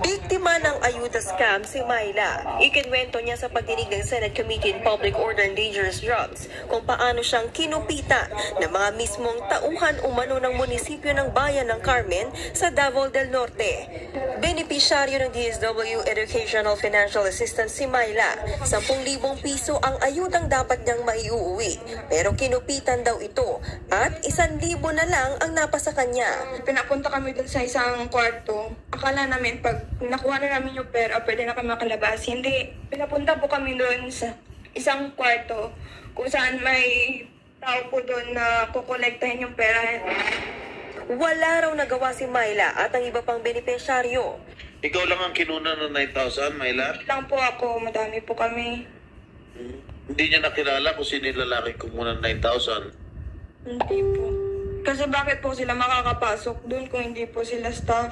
Biktima ng ayuda scam si Myla. Ikinwento niya sa pagdinig ng Senate Committee on Public Order and Dangerous Drugs kung paano siyang kinupitan ng mga mismong tauhan umano ng munisipyo ng bayan ng Carmen sa Davao del Norte. Benepisyaryo ng DSW Educational Financial Assistance si Myla. 10,000 piso ang ayudang dapat niyang maiuwi. Pero kinupitan daw ito at 1,000 na lang ang napasa kanya. Pinapunta kami dun sa isang kwarto. Akala namin pag nakuha na namin yung pera, pwede na kami makalabas. Hindi. Pinapunta po kami dun sa isang kwarto kung saan may tao po dun na kukolektahin yung pera. Wala raw nagawa si Myla at ang iba pang benepisyaryo. Ikaw lang ang kinuna ng 9,000, Myla? Lang po ako, madami po kami. Hindi niya nakilala kung sino yung lalaki kumuna ng 9,000? Hindi po. Kasi bakit po sila makakapasok dun kung hindi po sila staff?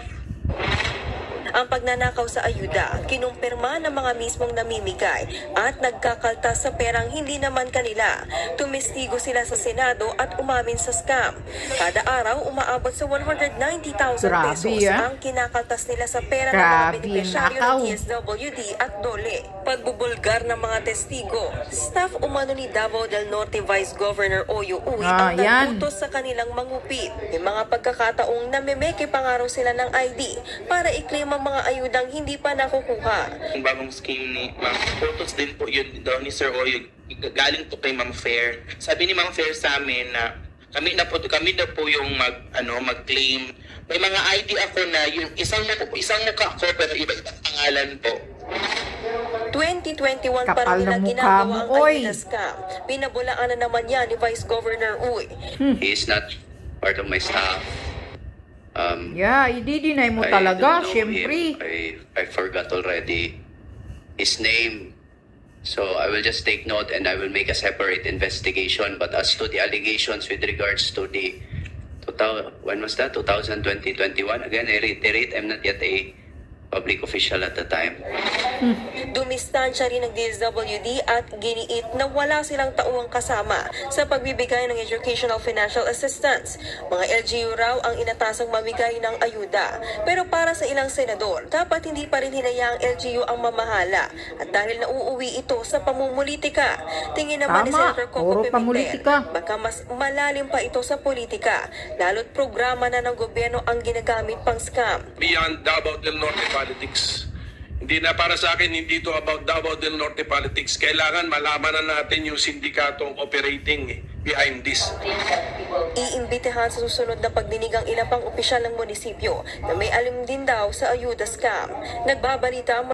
Ang pagnanakaw sa ayuda, kinumpirma ng mga mismong namimigay at nagkakaltas sa perang hindi naman kanila. Tumestigo sila sa Senado at umamin sa scam. Kada araw, umaabot sa 190,000 pesos ang kinakaltas nila sa pera ng mga benepisyaryo ng DSWD at DOLE. Pagbubulgar ng mga testigo, staff umano ni Davao del Norte Vice Governor Oyo Uy ang nagtutos sa kanilang mangupit. May mga pagkakataong namimeke pangaraw sila ng ID para i-claim ang mga ayudang hindi pa nakukuha. Ang bagong scheme ni Ma'am, photos din po yun daw ni Sir Oyo, galing to kay Ma'am Fair. Sabi ni Ma'am Fair sa amin na kami na po yung mag-claim. May mga ID ako na yung isang mukha ako pero iba-ibang pangalan po. 2021 pa rin nila ginagawa ang ayuda scam. Pinabulaan na naman yan ni Vice Governor Uy. He is not part of my staff. I-deny mo talaga, syempre. I forgot already his name. So I will just take note and I will make a separate investigation. But as to the allegations with regards to the, when was that? 2020-21? Again, I reiterate, I'm not yet a public official at the time. Dumistansya rin ng DSWD at giniit na wala silang tauang kasama sa pagbibigay ng educational financial assistance. Mga LGU raw ang inatasang mamigay ng ayuda. Pero para sa ilang senador, dapat hindi pa rin hinayaang LGU ang mamahala at dahil nauuwi ito sa pamumulitika. Tingin naman ni Senator Coco Pimentel, baka mas malalim pa ito sa politika, lalo't programa na ng gobyerno ang ginagamit pang scam. Beyond Davao del Norte politics. Hindi na para sa akin, hindi ito about Davao del Norte politics. Kailangan malaman na natin yung sindikatong operating behind this. Iimbitahan sa susunod na pagdinig ang ilang pang opisyal ng munisipyo na may alam din daw sa ayuda scam. Nagbabalita